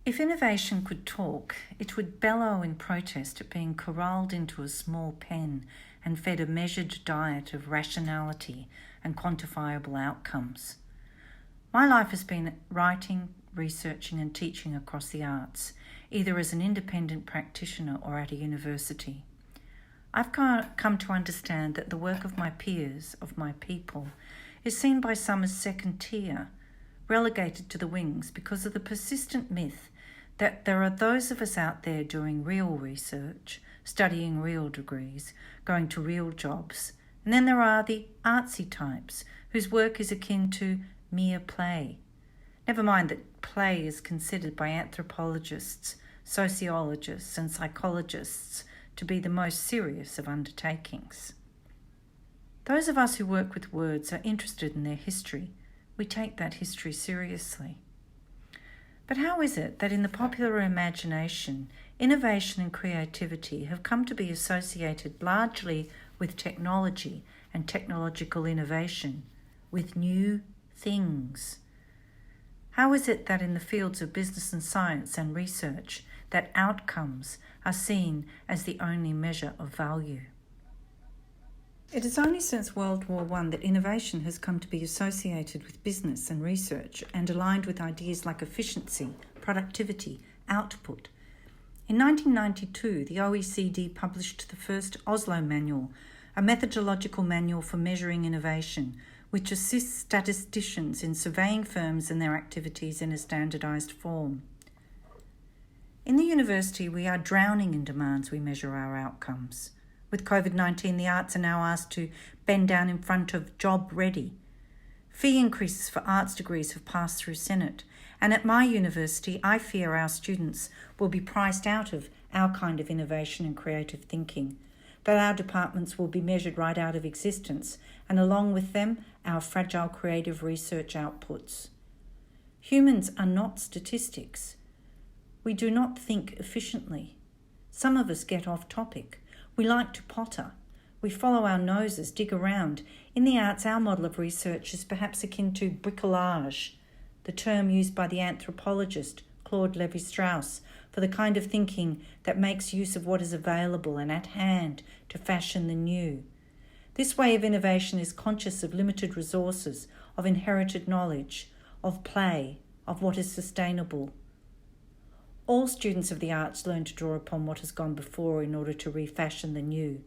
If innovation could talk, it would bellow in protest at being corralled into a small pen and fed a measured diet of rationality and quantifiable outcomes. My life has been writing, researching and teaching across the arts, either as an independent practitioner or at a university. I've come to understand that the work of my peers, of my people, is seen by some as second tier, relegated to the wings because of the persistent myth that there are those of us out there doing real research, studying real degrees, going to real jobs, and then there are the artsy types whose work is akin to mere play. Never mind that play is considered by anthropologists, sociologists and psychologists to be the most serious of undertakings. Those of us who work with words are interested in their history. We take that history seriously. But how is it that in the popular imagination, innovation and creativity have come to be associated largely with technology and technological innovation, with new things? How is it that in the fields of business and science and research, that outcomes are seen as the only measure of value? It is only since World War I that innovation has come to be associated with business and research and aligned with ideas like efficiency, productivity, output. In 1992, the OECD published the first Oslo Manual, a methodological manual for measuring innovation, which assists statisticians in surveying firms and their activities in a standardised form. In the university, we are drowning in demands we measure our outcomes. With COVID-19, the arts are now asked to bend down in front of job ready. Fee increases for arts degrees have passed through Senate, and at my university, I fear our students will be priced out of our kind of innovation and creative thinking, that our departments will be measured right out of existence, and along with them, our fragile creative research outputs. Humans are not statistics. We do not think efficiently. Some of us get off topic. We like to potter. We follow our noses, dig around. In the arts, our model of research is perhaps akin to bricolage, the term used by the anthropologist Claude Lévi-Strauss for the kind of thinking that makes use of what is available and at hand to fashion the new. This way of innovation is conscious of limited resources, of inherited knowledge, of play, of what is sustainable. All students of the arts learn to draw upon what has gone before in order to refashion the new.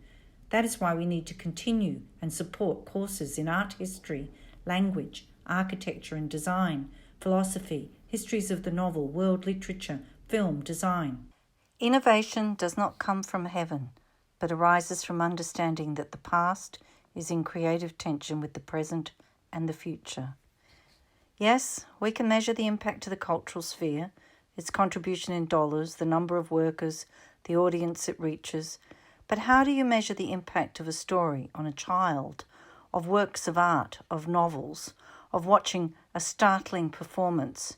That is why we need to continue and support courses in art history, language, architecture and design, philosophy, histories of the novel, world literature, film, design. Innovation does not come from heaven, but arises from understanding that the past is in creative tension with the present and the future. Yes, we can measure the impact to the cultural sphere, its contribution in dollars, the number of workers, the audience it reaches. But how do you measure the impact of a story on a child, of works of art, of novels, of watching a startling performance,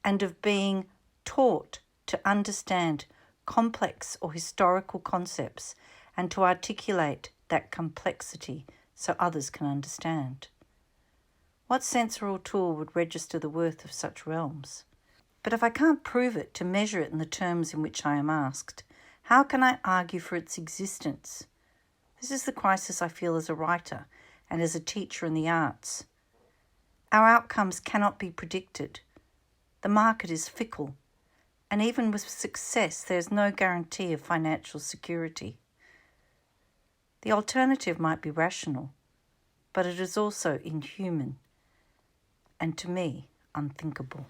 and of being taught to understand complex or historical concepts and to articulate that complexity so others can understand? What sensor or tool would register the worth of such realms? But if I can't prove it to measure it in the terms in which I am asked, how can I argue for its existence? This is the crisis I feel as a writer and as a teacher in the arts. Our outcomes cannot be predicted. The market is fickle, and even with success, there is no guarantee of financial security. The alternative might be rational, but it is also inhuman, and to me, unthinkable.